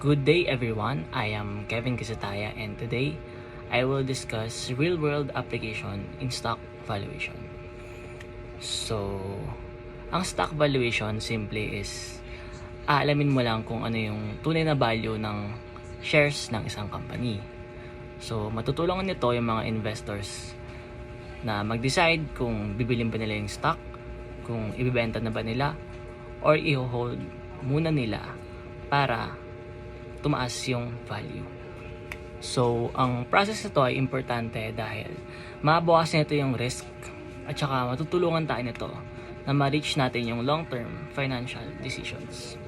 Good day everyone, I am Kevin Kisataya and today I will discuss real-world application in stock valuation. So, ang stock valuation simply is aalamin mo lang kung ano yung tunay na value ng shares ng isang company. So, matutulungan nito yung mga investors na mag-decide kung bibilin ba nila yung stock, kung ibibenta na ba nila, or i-hold muna nila para tumaas yung value. So, ang process nito ay importante dahil mabawasan nito yung risk at saka matutulungan tayo nito na ma-reach natin yung long-term financial decisions.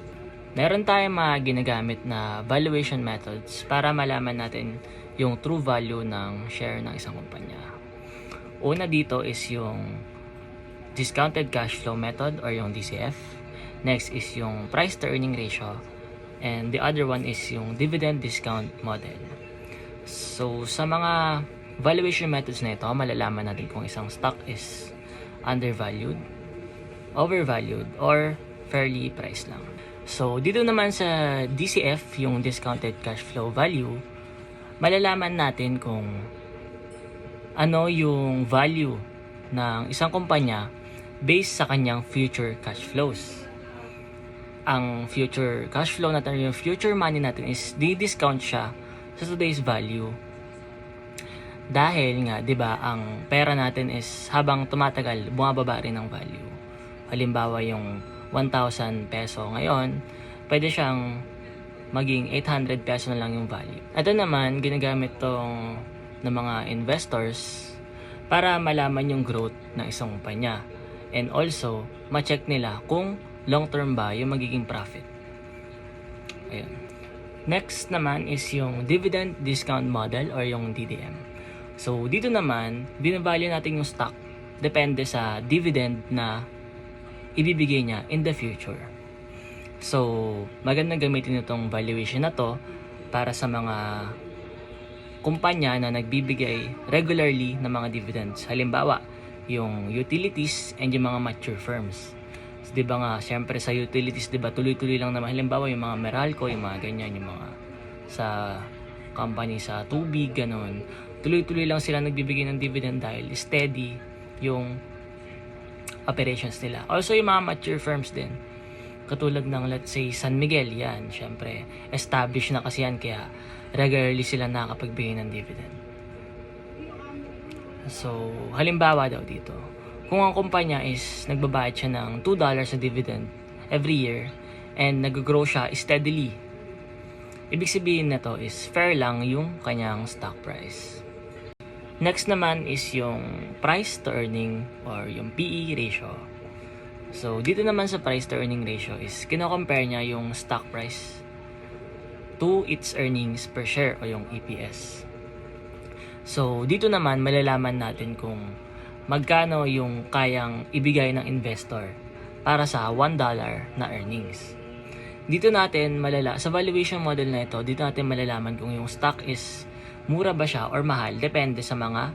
Meron tayong mga ginagamit na valuation methods para malaman natin yung true value ng share ng isang kumpanya. Una dito is yung discounted cash flow method or yung DCF. Next is yung price to earning ratio. And the other one is yung dividend discount model. So, sa mga valuation methods na ito, malalaman natin kung isang stock is undervalued, overvalued, or fairly priced lang. So, dito naman sa DCF, yung discounted cash flow value, malalaman natin kung ano yung value ng isang kumpanya based sa kanyang future cash flows. Ang future cash flow natin, yung future money natin is di-discount siya sa today's value. Dahil nga, 'di ba, ang pera natin is habang tumatagal, bumababa rin ang value. Halimbawa, yung 1,000 peso ngayon, pwede siyang maging 800 peso na lang yung value. Ito naman, ginagamit tong ng mga investors para malaman yung growth ng isang kumpanya. And also, ma-check nila kung long-term ba yung magiging profit. Ayun. Next naman is yung dividend discount model or yung DDM. So, dito naman, binavalue natin yung stock depende sa dividend na ibibigay niya in the future. So, magandang gamitin itong valuation na to para sa mga kumpanya na nagbibigay regularly ng mga dividends. Halimbawa, yung utilities and yung mga mature firms. So, di ba nga, syempre sa utilities, di ba, tuloy-tuloy lang naman. Halimbawa, yung mga Meralco, yung mga ganyan, yung mga sa company sa tubig, ganun. Tuloy-tuloy lang sila nagbibigay ng dividend dahil steady yung operations nila. Also, yung mga mature firms din. Katulad ng, let's say, San Miguel, yan. Syempre, established na kasi yan, kaya regularly sila nakapagbigay ng dividend. So, halimbawa daw dito, kung ang kumpanya is nagbabayad siya ng $2 sa dividend every year and nag-grow siya steadily, ibig sabihin na to is fair lang yung kanyang stock price. Next naman is yung price to earning or yung PE ratio. So, dito naman sa price to earning ratio is kino-compare niya yung stock price to its earnings per share o yung EPS. So, dito naman malalaman natin kung magkano yung kayang ibigay ng investor para sa $1 na earnings. Dito natin sa valuation model na ito, dito natin malalaman kung yung stock is mura ba siya or mahal, depende sa mga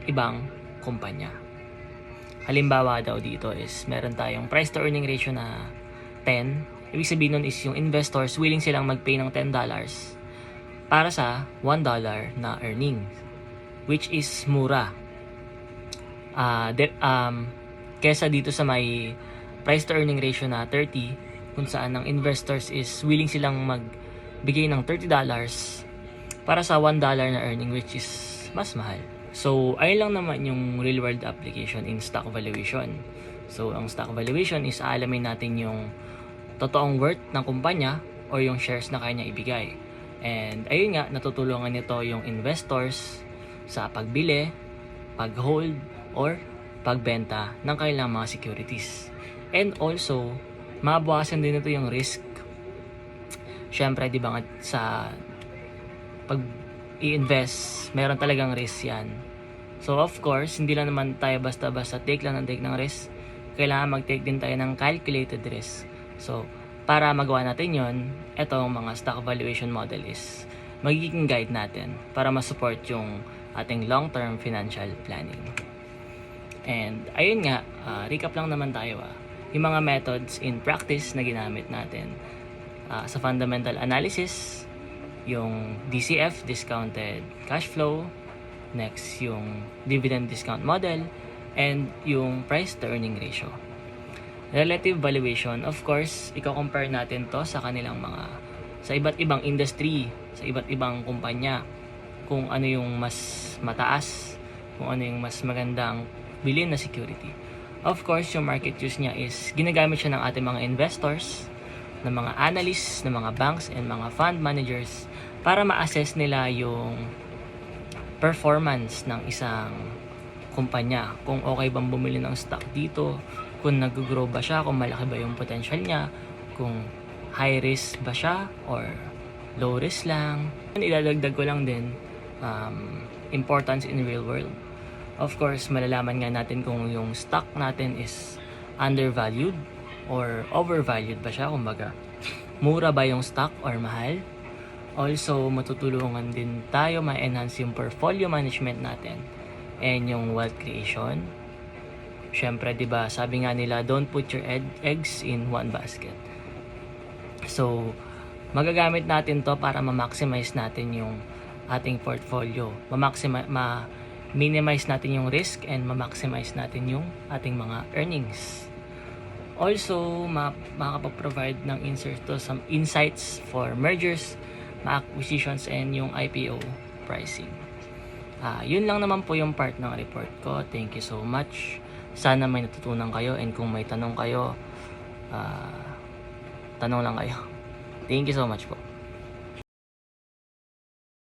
ibang kumpanya. Halimbawa daw dito is meron tayong price to earning ratio na 10. Ibig sabihin nun is yung investors willing silang mag-pay ng $10 para sa $1 na earnings, which is mura. Kesa dito sa may price to earning ratio na 30, kung saan ang investors is willing silang magbigay ng $30 para sa $1 na earning, which is mas mahal. So, ayun lang naman yung real world application in stock valuation. So, ang stock valuation is aalamin natin yung totoong worth ng kumpanya or yung shares na kaya niya ibigay. And ayun nga, natutulungan nito yung investors sa pagbili, pag-hold, or pagbenta ng kanilang mga securities. And also, mabawasan din ito yung risk. Syempre, di ba nga, sa pag i-invest, meron talagang risk yan. So, of course, hindi lang naman tayo basta-basta take ng risk. Kailangan mag-take din tayo ng calculated risk. So, para magawa natin yon, etong mga stock valuation model is magiging guide natin para ma-support yung ating long-term financial planning. And ayun nga, recap lang naman tayo yung mga methods in practice na ginamit natin. sa fundamental analysis, yung DCF, discounted cash flow, next yung dividend discount model, and yung price to earning ratio. Relative valuation, of course, i-compare natin to sa kanilang sa iba't ibang industry, sa iba't ibang kumpanya, kung ano yung mas mataas, kung ano yung mas magandang bilhin na security. Of course, yung market use niya is ginagamit siya ng ating mga investors, ng mga analysts, ng mga banks, and mga fund managers para ma-assess nila yung performance ng isang kumpanya. Kung okay bang bumili ng stock dito, kung nag-grow ba siya, kung malaki ba yung potential niya, kung high risk ba siya or low risk lang. Idadagdag ko lang din importance in real world. Of course, malalaman nga natin kung yung stock natin is undervalued or overvalued ba siya, kumbaga. Mura ba yung stock or mahal? Also, matutulungan din tayo ma-enhance yung portfolio management natin and yung wealth creation. Syempre, 'di ba, sabi nga nila, don't put your eggs in one basket. So, magagamit natin 'to para ma-maximize natin yung ating portfolio. Ma-minimize natin yung risk and ma-maximize natin yung ating mga earnings. Also, makakapag-provide ng some insights for mergers, acquisitions, and yung IPO pricing. Yun lang naman po yung part ng report ko. Thank you so much. Sana may natutunan kayo, and kung may tanong kayo, tanong lang kayo. Thank you so much po.